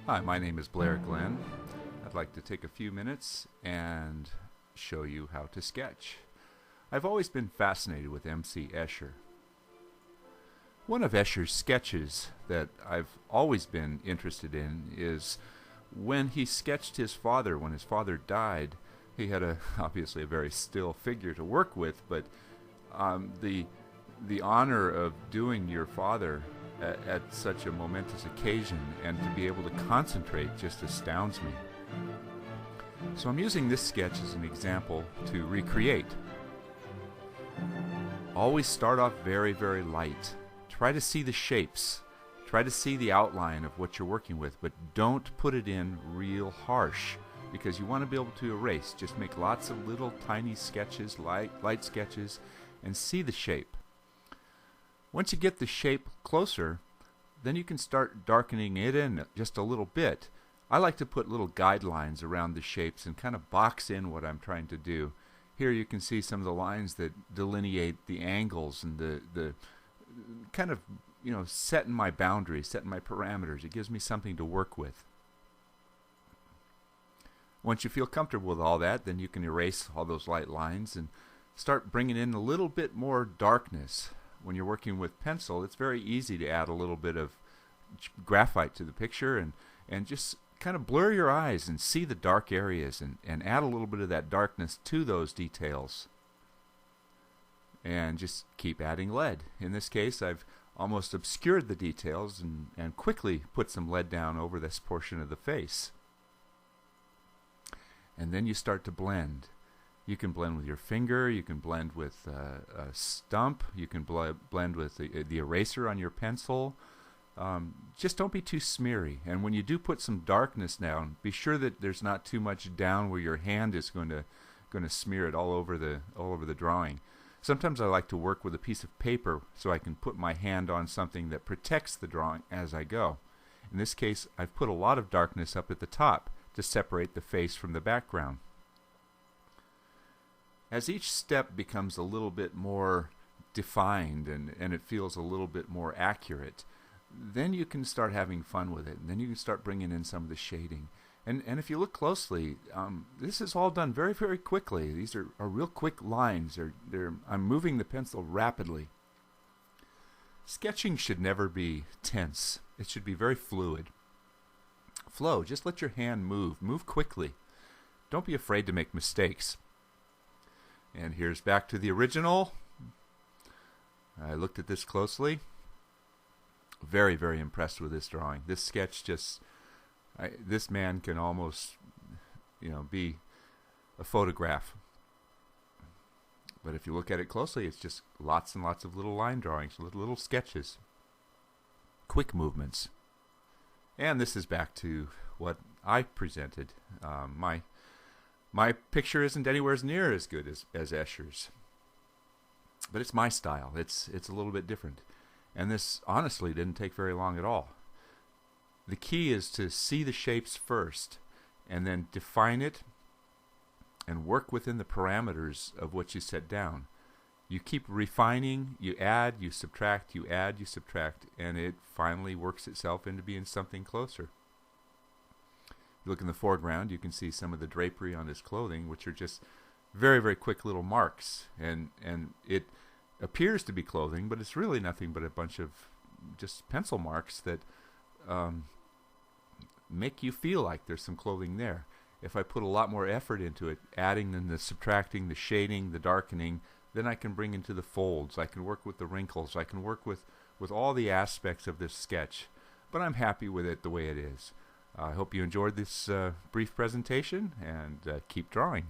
Hi, my name is Blair Glenn. I'd like to take a few minutes and show you how to sketch. I've always been fascinated with M.C. Escher. One of Escher's sketches that I've always been interested in is when he sketched his father. When his father died, he had obviously a very still figure to work with, but the honor of doing your father at such a momentous occasion and to be able to concentrate just astounds me. So I'm using this sketch as an example to recreate. Always start off very, very light. Try to see the shapes. Try to see the outline of what you're working with, but don't put it in real harsh because you want to be able to erase. Just make lots of little tiny sketches, light sketches, and see the shape. Once you get the shape closer, then you can start darkening it in just a little bit. I like to put little guidelines around the shapes and kind of box in what I'm trying to do. Here you can see some of the lines that delineate the angles and the kind of, setting my boundaries, setting my parameters. It gives me something to work with. Once you feel comfortable with all that, then you can erase all those light lines and start bringing in a little bit more darkness. When you're working with pencil, it's very easy to add a little bit of graphite to the picture and just kind of blur your eyes and see the dark areas and add a little bit of that darkness to those details. And just keep adding lead. In this case, I've almost obscured the details and quickly put some lead down over this portion of the face. And then you start to blend. You can blend with your finger, you can blend with a stump, you can blend with the eraser on your pencil. Just don't be too smeary. And when you do put some darkness down, be sure that there's not too much down where your hand is going to smear it all over the drawing. Sometimes I like to work with a piece of paper so I can put my hand on something that protects the drawing as I go. In this case, I've put a lot of darkness up at the top to separate the face from the background. As each step becomes a little bit more defined and it feels a little bit more accurate, then you can start having fun with it, and then you can start bringing in some of the shading. And if you look closely, this is all done very, very quickly. These are real quick lines. I'm moving the pencil rapidly. Sketching should never be tense. It should be very fluid. Flow, just let your hand move. Move quickly. Don't be afraid to make mistakes. And here's back to the original. I looked at this closely. Very, very impressed with this drawing. This sketch this man can almost, be a photograph. But if you look at it closely, it's just lots and lots of little line drawings, little sketches. Quick movements. And this is back to what I presented. My picture isn't anywhere near as good as Escher's. But it's my style. It's a little bit different. And this honestly didn't take very long at all. The key is to see the shapes first and then define it and work within the parameters of what you set down. You keep refining, you add, you subtract, you add, you subtract, and it finally works itself into being something closer. You look in the foreground, you can see some of the drapery on his clothing, which are just very, very quick little marks. And it appears to be clothing, but it's really nothing but a bunch of just pencil marks that make you feel like there's some clothing there. If I put a lot more effort into it, adding and the subtracting, the shading, the darkening, then I can bring into the folds. I can work with the wrinkles. I can work with all the aspects of this sketch. But I'm happy with it the way it is. I hope you enjoyed this brief presentation, and keep drawing.